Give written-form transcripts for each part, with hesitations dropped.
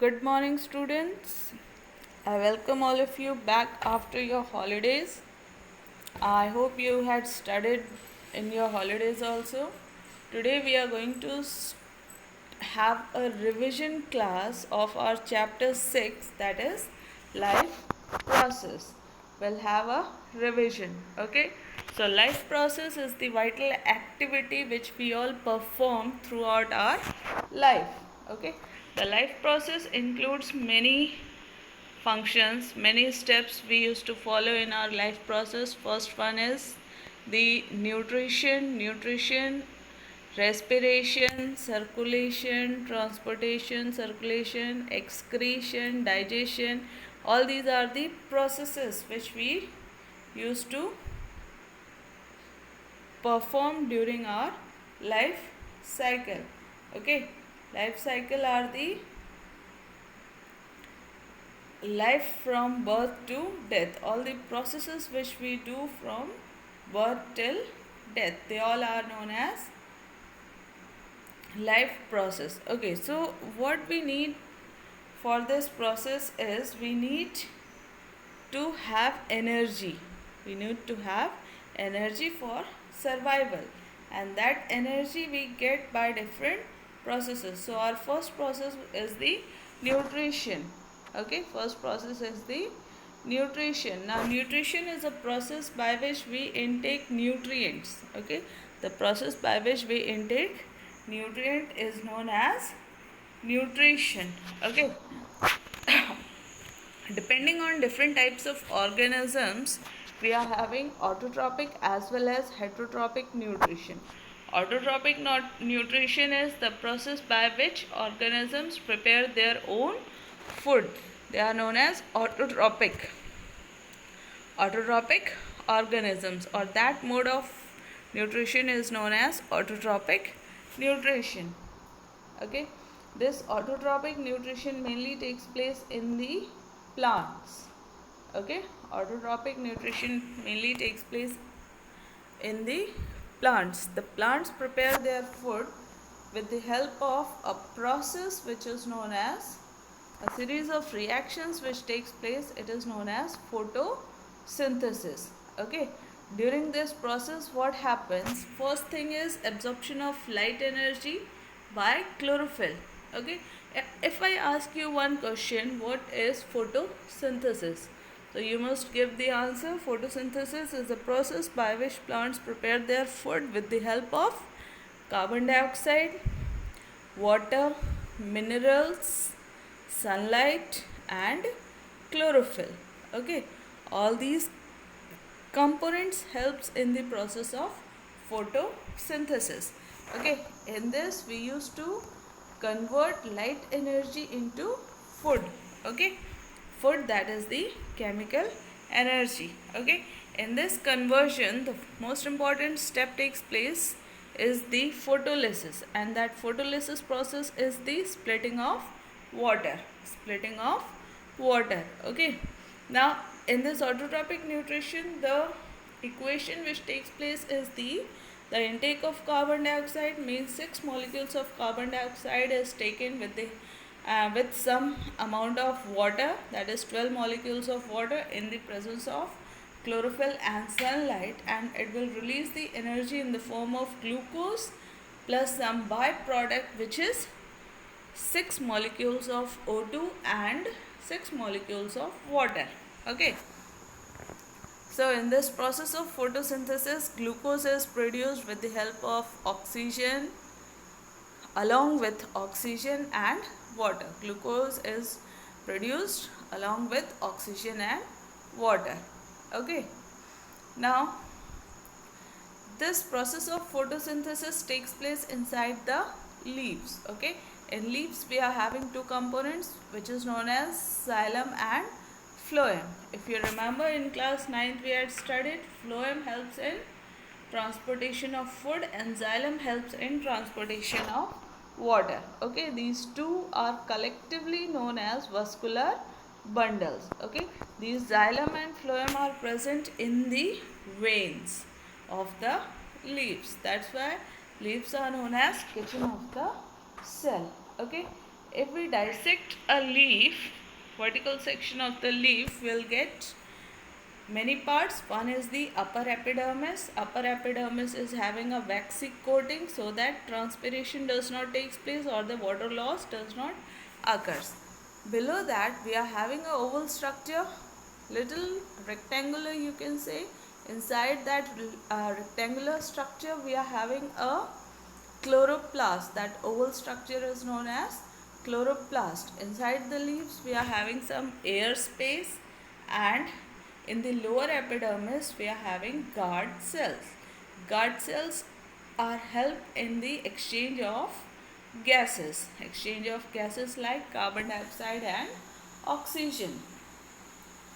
Good morning, students. I welcome all of you back after your holidays. I hope you had studied in your holidays also. Today, we are going to have a revision class of our chapter 6, that is life process. We'll have a revision. Okay, so life process is the vital activity which we all perform throughout our life. Okay, the life process includes many functions, many steps we used to follow in our life process. First one is the nutrition, respiration, circulation, excretion, digestion. All these are the processes which we used to perform during our life cycle. Okay, life cycle are the life from birth to death. All the processes which we do from birth till death, they all are known as life process. Okay, so what we need for this process is we need to have energy. We need to have energy for survival, and that energy we get by different processes. So our first process is the nutrition. Okay, first process is the nutrition. Now nutrition is a process by which we intake nutrients. Okay, the process by which we intake nutrient is known as nutrition. Okay, depending on different types of organisms, we are having autotrophic as well as heterotropic nutrition. Autotrophic nutrition is the process by which organisms prepare their own food. They are known as autotrophic organisms, or that mode of nutrition is known as autotrophic nutrition. Okay, this autotrophic nutrition mainly takes place in the plants. Okay, autotrophic nutrition mainly takes place in the plants. The plants prepare their food with the help of a process which is known as a series of reactions which takes place. It is known as photosynthesis. Okay, during this process what happens? First thing is absorption of light energy by chlorophyll. Okay, if I ask you one question, what is photosynthesis? So you must give the answer. Photosynthesis is the process by which plants prepare their food with the help of carbon dioxide, water, minerals, sunlight and chlorophyll. Okay, all these components helps in the process of photosynthesis. Okay, in this we used to convert light energy into food. Okay, food, that is the chemical energy. Okay, in this conversion the most important step takes place is the photolysis, and that photolysis process is the splitting of water. Okay, now in this autotrophic nutrition, the equation which takes place is the intake of carbon dioxide means 6 molecules of carbon dioxide is taken with some amount of water, that is 12 molecules of water in the presence of chlorophyll and sunlight, and it will release the energy in the form of glucose plus some byproduct which is 6 molecules of O2 and 6 molecules of water. Okay, so in this process of photosynthesis, glucose is produced with the help of oxygen, along with oxygen and water. Glucose is produced along with oxygen and water. Okay, now this process of photosynthesis takes place inside the leaves. Okay, in leaves we are having two components which is known as xylem and phloem. If you remember, in class 9th we had studied phloem helps in transportation of food and xylem helps in transportation of water. Okay, these two are collectively known as vascular bundles. Okay, these xylem and phloem are present in the veins of the leaves. That's why leaves are known as kitchen of the cell. Okay, If we dissect a leaf, vertical section of the leaf will get many parts. One is the upper epidermis. Upper epidermis is having a waxy coating so that transpiration does not take place or the water loss does not occur. Below that we are having a oval structure, little rectangular you can say. Inside that rectangular structure we are having a chloroplast. That oval structure is known as chloroplast. Inside the leaves we are having some air space, and in the lower epidermis we are having guard cells. Guard cells are help in the exchange of gases like carbon dioxide and oxygen.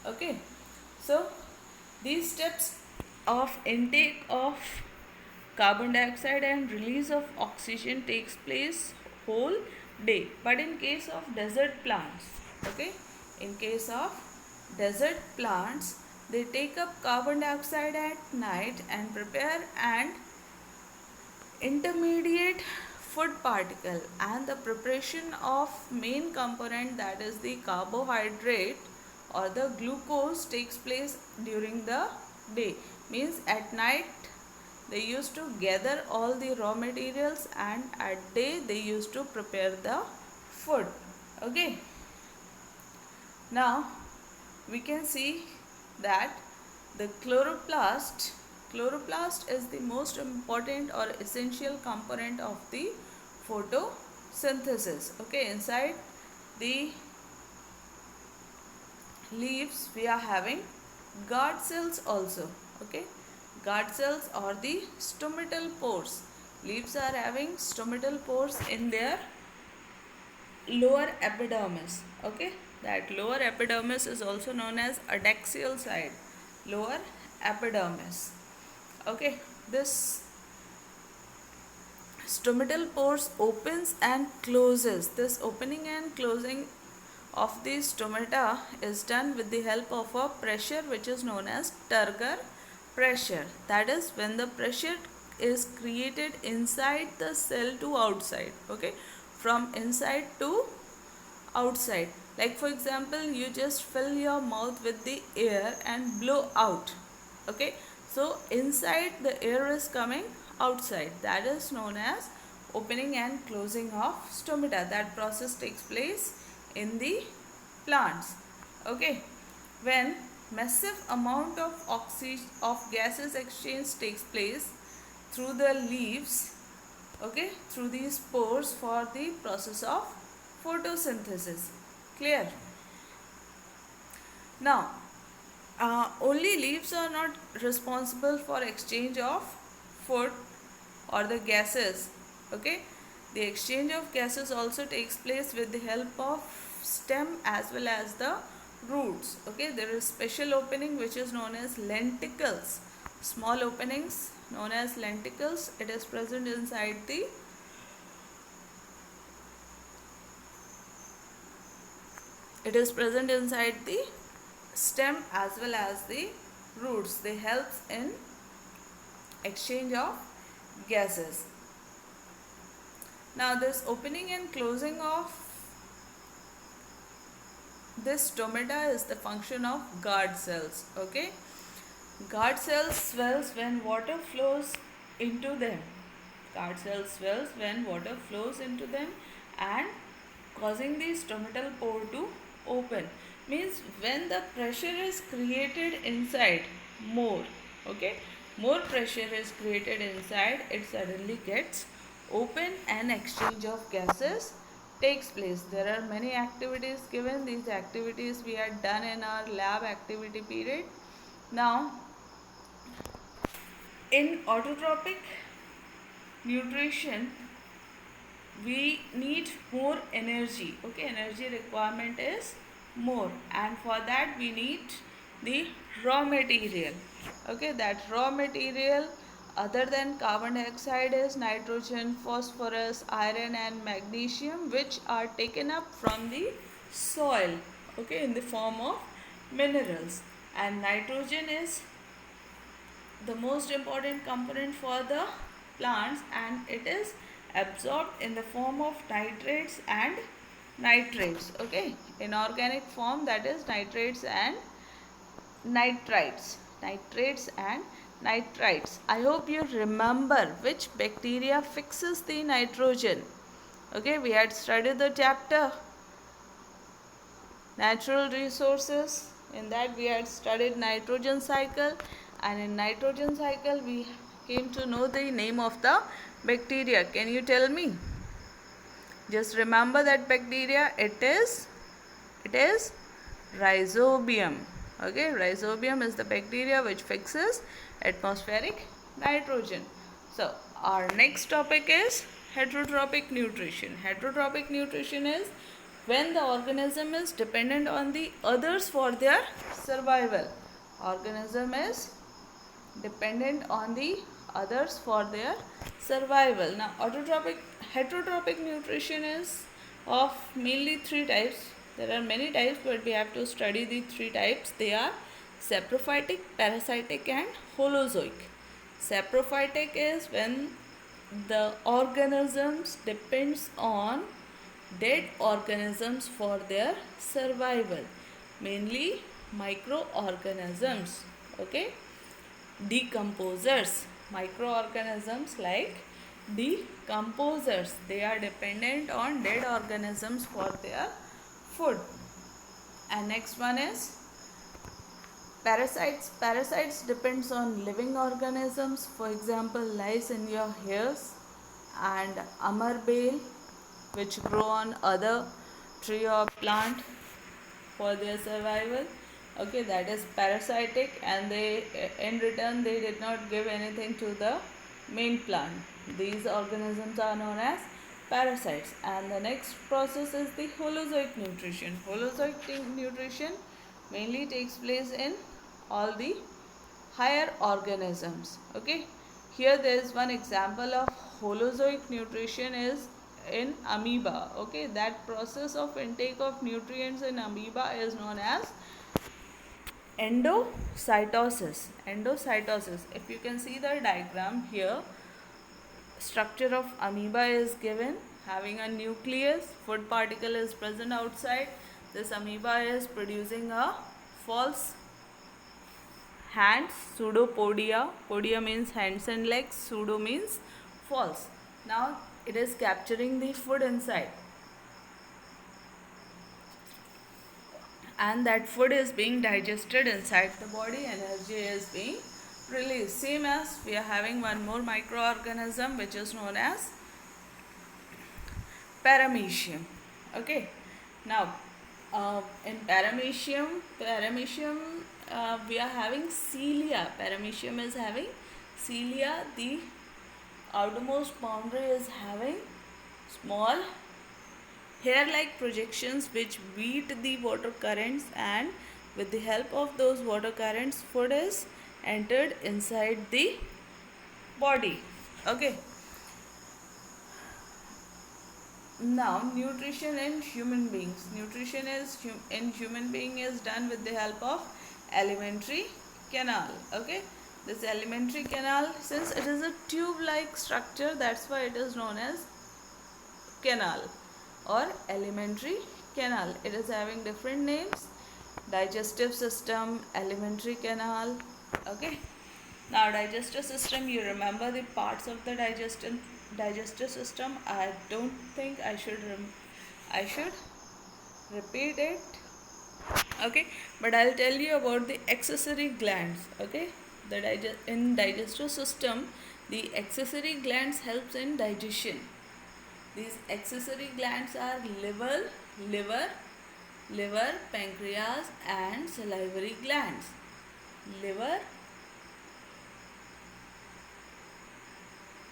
Okay, so these steps of intake of carbon dioxide and release of oxygen takes place whole day. But in case of desert plants, okay, in case of desert plants, they take up carbon dioxide at night and prepare an intermediate food particle, and the preparation of main component, that is the carbohydrate or the glucose, takes place during the day. Means at night they used to gather all the raw materials, and at day they used to prepare the food. Okay, now we can see that the chloroplast is the most important or essential component of the photosynthesis. Okay, inside the leaves we are having guard cells also. Okay, guard cells or the stomatal pores. Leaves are having stomatal pores in their lower epidermis. Okay, that lower epidermis is also known as adaxial side, lower epidermis. Okay, this stomatal pores opens and closes. This opening and closing of the stomata is done with the help of a pressure which is known as turgor pressure. That is when the pressure is created inside the cell to outside. Okay, from inside to outside. Like for example, you just fill your mouth with the air and blow out. Okay, so inside the air is coming outside. That is known as opening and closing of stomata. That process takes place in the plants. Okay, when massive amount of gases exchange takes place through the leaves, okay, through these pores for the process of photosynthesis. Clear? Now, only leaves are not responsible for exchange of food or the gases. Okay, the exchange of gases also takes place with the help of stem as well as the roots. Okay, there is special opening which is known as lenticles. Small openings known as lenticles. It is present inside the stem as well as the roots. They help in exchange of gases. Now this opening and closing of this stomata is the function of guard cells. Okay, guard cells swells when water flows into them. Guard cells swells when water flows into them and causing the stomatal pore to open. Means when the pressure is created inside more, okay, more pressure is created inside, it suddenly gets open and exchange of gases takes place. There are many activities given. These activities we had done in our lab activity period. Now in autotrophic nutrition we need more energy. Okay, energy requirement is more, and for that we need the raw material. Okay, that raw material other than carbon dioxide is nitrogen, phosphorus, iron and magnesium, which are taken up from the soil, okay, in the form of minerals. And nitrogen is the most important component for the plants, and it is absorbed in the form of nitrates and nitrates. Okay, in organic form, that is nitrates and nitrites. Nitrates and nitrites. I hope you remember which bacteria fixes the nitrogen. Okay, we had studied the chapter natural resources. In that we had studied nitrogen cycle, and in nitrogen cycle we came to know the name of the bacteria. Can you tell me? Just remember that bacteria, it is rhizobium. Okay, rhizobium is the bacteria which fixes atmospheric nitrogen. So our next topic is heterotrophic nutrition. Heterotrophic nutrition is when the organism is dependent on the others for their survival. Organism is dependent on the others for their survival. Now heterotrophic nutrition is of mainly three types. There are many types, but we have to study the three types. They are saprophytic, parasitic and holozoic. Saprophytic is when the organisms depends on dead organisms for their survival, mainly microorganisms. Okay, decomposers, microorganisms like decomposers, they are dependent on dead organisms for their food. And next one is parasites. Parasites depends on living organisms, for example lice in your hairs and amarbale which grow on other tree or plant for their survival. Okay, that is parasitic, and they in return they did not give anything to the main plant. These organisms are known as parasites. And the next process is the holozoic nutrition. Holozoic nutrition mainly takes place in all the higher organisms. Okay, here there is one example of holozoic nutrition is in amoeba. Okay, that process of intake of nutrients in amoeba is known as endocytosis. Endocytosis, if you can see the diagram here, structure of amoeba is given, having a nucleus, food particle is present outside. This amoeba is producing a false hands, pseudopodia. Podia means hands and legs, pseudo means false. Now it is capturing the food inside, and that food is being digested inside the body, energy is being released. Same as we are having one more microorganism which is known as paramecium. Okay, now in paramecium we are having cilia. Paramecium is having cilia. The outermost boundary is having small hair-like projections which beat the water currents, and with the help of those water currents food is entered inside the body. Okay, now nutrition in human beings. Nutrition is in human being is done with the help of alimentary canal. Okay, this alimentary canal, since it is a tube like structure, that's why it is known as canal or alimentary canal. It is having different names: digestive system, alimentary canal. Okay, now digestive system, you remember the parts of the digestive system. I don't think I should repeat it. Okay, but I'll tell you about the accessory glands. Okay, in digestive system, the accessory glands helps in digestion. These accessory glands are liver, pancreas and salivary glands. Liver,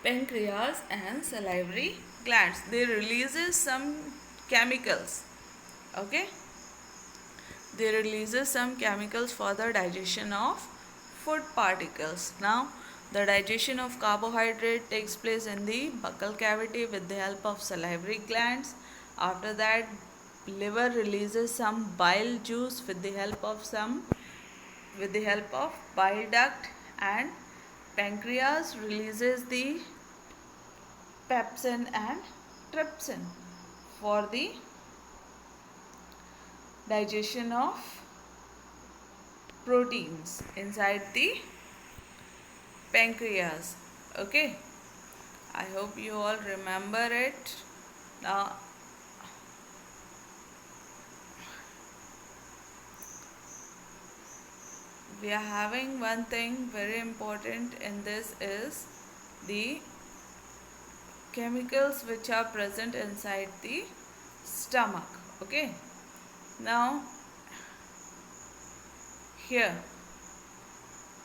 pancreas and salivary glands. They releases some chemicals. Okay, they releases some chemicals for the digestion of food particles. Now the digestion of carbohydrate takes place in the buccal cavity with the help of salivary glands. After that, liver releases some bile juice with the help of bile duct, and pancreas releases the pepsin and trypsin for the digestion of proteins inside the pancreas. Okay, I hope you all remember it. Now we are having one thing very important in this is the chemicals which are present inside the stomach. Okay, now here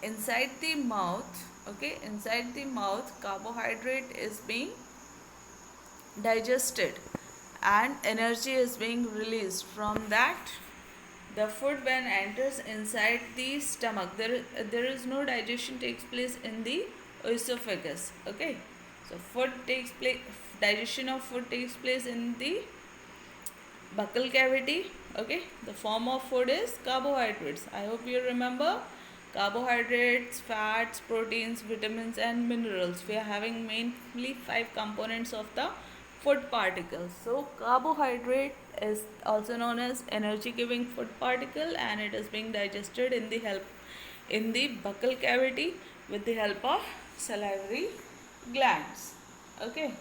inside the mouth, okay, inside the mouth carbohydrate is being digested and energy is being released from that. The food when enters inside the stomach, there is no digestion takes place in the esophagus. Okay, so digestion of food takes place in the buccal cavity. Okay, the form of food is carbohydrates. I hope you remember carbohydrates, fats, proteins, vitamins and minerals. We are having mainly 5 components of the food particles. So carbohydrate is also known as energy giving food particle, and it is being digested in the buccal cavity with the help of salivary glands. Okay,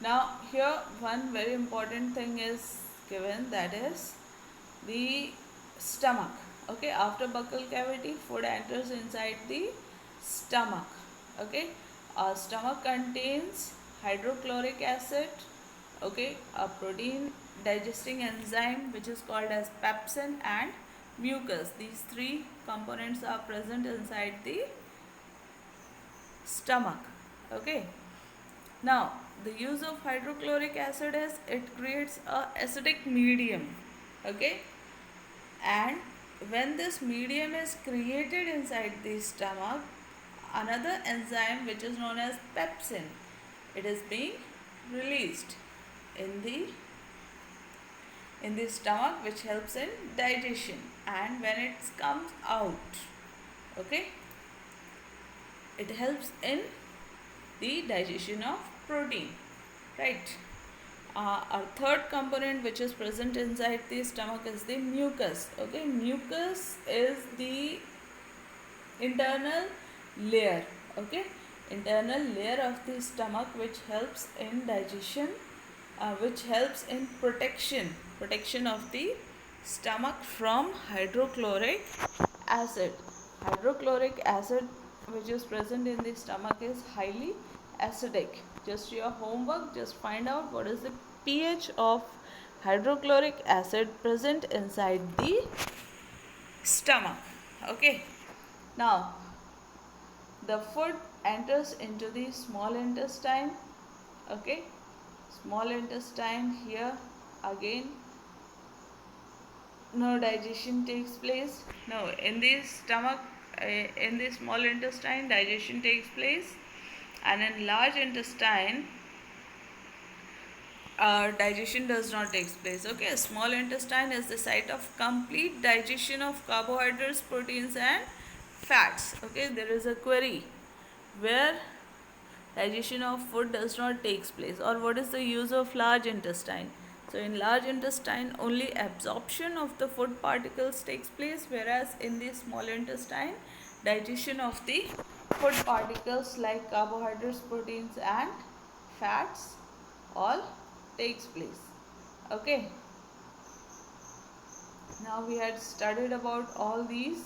now here one very important thing is given, that is the stomach. Okay, after buccal cavity food enters inside the stomach. Okay, our stomach contains hydrochloric acid, okay, a protein digesting enzyme which is called as pepsin, and mucus. These 3 components are present inside the stomach. Okay, now the use of hydrochloric acid is it creates a acidic medium. Okay, and when this medium is created inside the stomach, another enzyme which is known as pepsin, it is being released in the stomach, which helps in digestion. And when it comes out, okay, it helps in the digestion of protein, right? Our third component which is present inside the stomach is the mucus. Okay, mucus is the internal layer, okay, internal layer of the stomach which helps in digestion, which helps in protection of the stomach from hydrochloric acid. Hydrochloric acid which is present in the stomach is highly acidic. Just your homework, just find out what is the pH of hydrochloric acid present inside the stomach. Okay, now the food enters into the small intestine. Okay, small intestine, here again no digestion takes place. No, in the stomach, in the small intestine digestion takes place, and in large intestine digestion does not take place. Okay, small intestine is the site of complete digestion of carbohydrates, proteins and fats. Okay, there is a query where digestion of food does not takes place, or what is the use of large intestine. So in large intestine only absorption of the food particles takes place, whereas in the small intestine digestion of the food particles like carbohydrates, proteins and fats all takes place. Okay, now we had studied about all these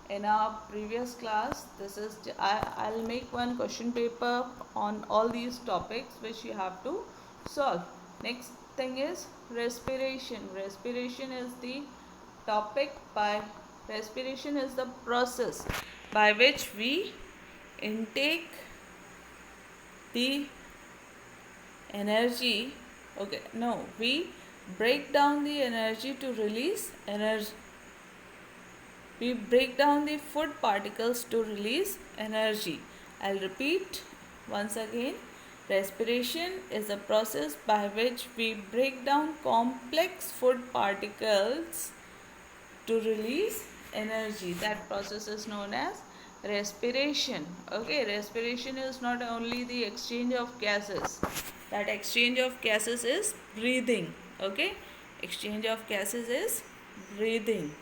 in our previous class. This is I'll make one question paper on all these topics which you have to solve. Next thing is respiration. Respiration is the respiration is the process by which we intake the energy. Okay, no, we break down the energy to release energy. We break down the food particles to release energy. I'll repeat once again. Respiration is a process by which we break down complex food particles to release energy. That process is known as respiration. Okay, respiration is not only the exchange of gases. That exchange of gases is breathing. Okay, exchange of gases is breathing.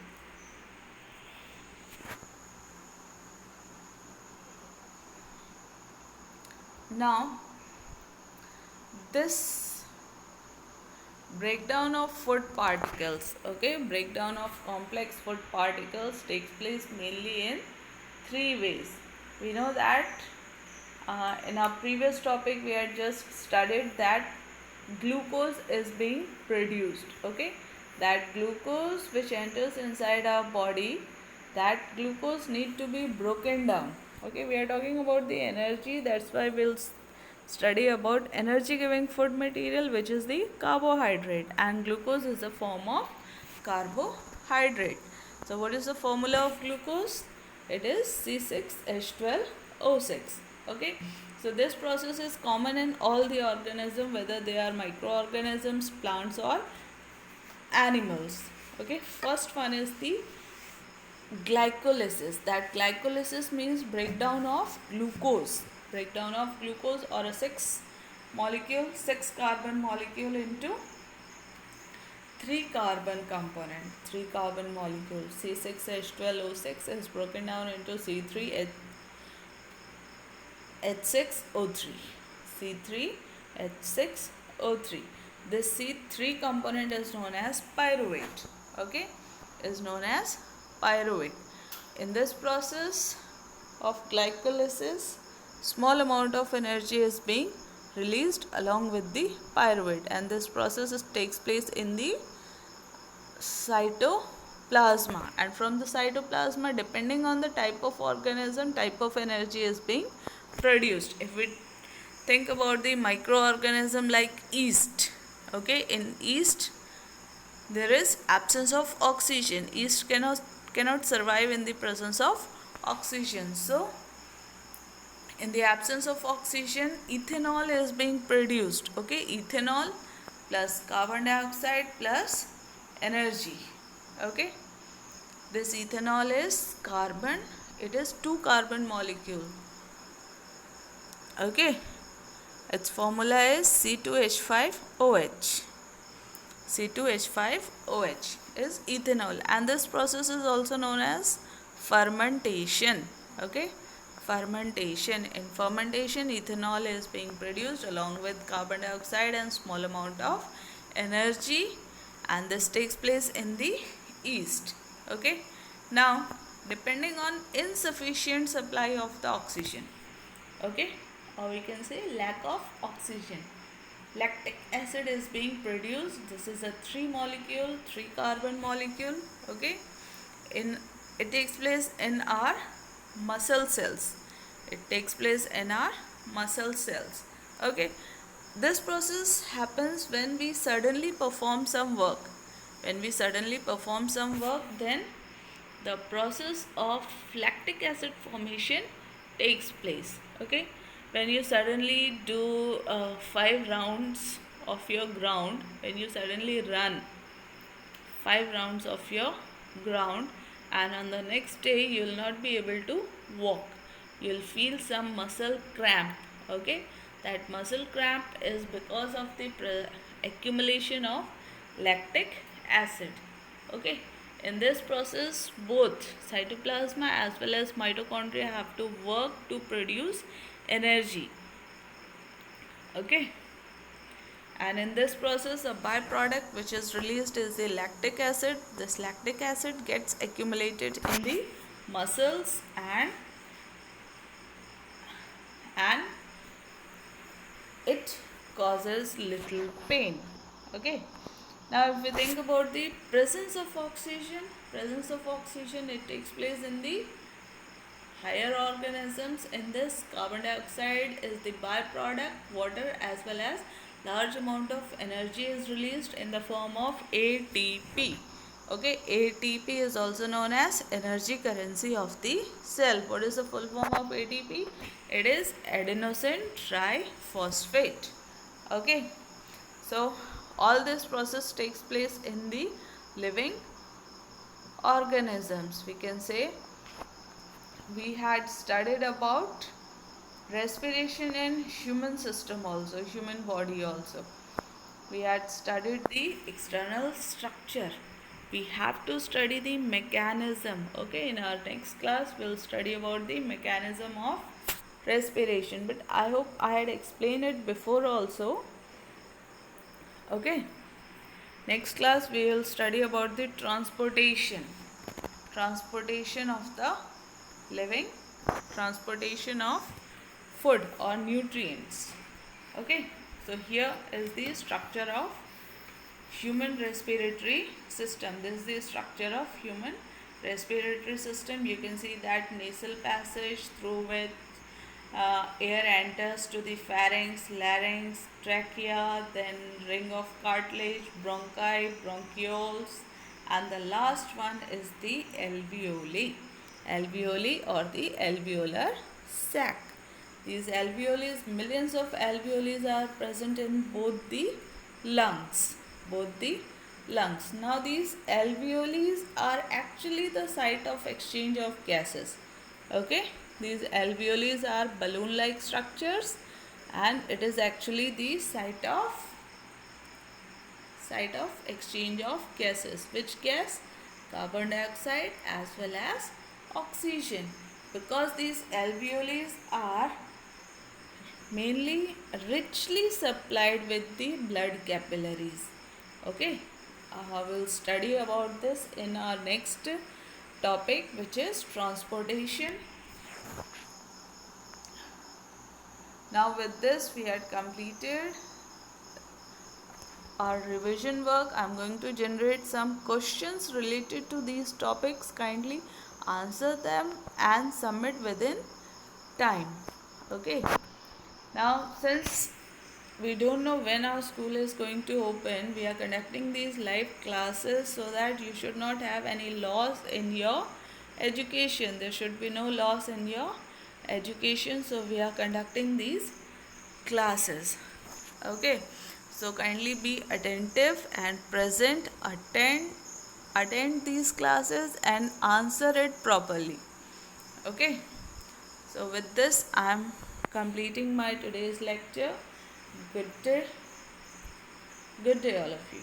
Now, this breakdown of food particles, okay, breakdown of complex food particles takes place mainly in three ways. We know that in our previous topic we had just studied that glucose is being produced, okay, that glucose which enters inside our body, that glucose need to be broken down. Okay, we are talking about the energy, that's why we'll study about energy giving food material, which is the carbohydrate, and glucose is a form of carbohydrate. So what is the formula of glucose? It is C6H12O6. Okay, so this process is common in all the organisms, whether they are microorganisms, plants or animals. Okay, first one is the glycolysis. That glycolysis means breakdown of glucose, breakdown of glucose or a six carbon molecule into three carbon component, three carbon molecule. C6H12O6 is broken down into C3H6O3, C3H6O3. This C3 component is known as pyruvate. Okay, is known as pyruvate. In this process of glycolysis, small amount of energy is being released along with the pyruvate, and this process takes place in the cytoplasma, and from the cytoplasma, depending on the type of organism, type of energy is being produced. If we think about the microorganism like yeast, okay, in yeast there is absence of oxygen. Yeast cannot survive in the presence of oxygen. So in the absence of oxygen, ethanol is being produced. Okay, ethanol plus carbon dioxide plus energy. Okay, this ethanol is carbon, it is two carbon molecule. Okay, its formula is C2H5OH. C2H5OH is ethanol, and this process is also known as fermentation. Okay, fermentation. In fermentation, ethanol is being produced along with carbon dioxide and small amount of energy, and this takes place in the yeast. Okay, now depending on insufficient supply of the oxygen, okay, or we can say lack of oxygen, lactic acid is being produced. This is a three carbon molecule. Okay, in it takes place in our muscle cells, it takes place in our muscle cells. Okay, this process happens when we suddenly perform some work. When we suddenly perform some work, then the process of lactic acid formation takes place. Okay, when you suddenly do 5 rounds of your ground, when you suddenly run 5 rounds of your ground, and on the next day you will not be able to walk, you will feel some muscle cramp. Okay, that muscle cramp is because of the accumulation of lactic acid. Okay, in this process both cytoplasma as well as mitochondria have to work to produce energy. Okay, and in this process a byproduct which is released is the lactic acid. This lactic acid gets accumulated in the muscles and it causes little pain. Okay, now if we think about the presence of oxygen, it takes place in the higher organisms. In this, carbon dioxide is the byproduct, water as well as large amount of energy is released in the form of ATP. Okay, ATP is also known as energy currency of the cell. What is the full form of ATP? It is adenosine triphosphate. Okay, so all this process takes place in the living organisms. We can say we had studied about respiration in human system also, human body also. We had studied the external structure. We have to study the mechanism. Okay, in our next class we'll study about the mechanism of respiration, but I hope I had explained it before also. Okay, next class we will study about the transportation of the living, transportation of food or nutrients. Okay, so here is the structure of human respiratory system. This is the structure of human respiratory system. You can see that nasal passage through which air enters to the pharynx, larynx, trachea, then ring of cartilage, bronchi, bronchioles, and the last one is the alveoli. Alveoli or the alveolar sac. These alveoli, millions of alveoli are present in both the lungs. Now these alveoli are actually the site of exchange of gases. Okay, these alveoli are balloon-like structures, and it is actually the site of exchange of gases. Which gas? Carbon dioxide as well as oxygen. Because these alveoli are mainly richly supplied with the blood capillaries. Okay, we'll study about this in our next topic, which is transportation. Now with this we had completed our revision work. I'm going to generate some questions related to these topics. Kindly answer them and submit within time. Okay, now since we don't know when our school is going to open, we are conducting these live classes so that you should not have any loss in your education. There should be no loss in your education, so we are conducting these classes. Okay, so kindly be attentive and present, attend these classes and answer it properly. Okay, so with this I am completing my today's lecture. Good day all of you.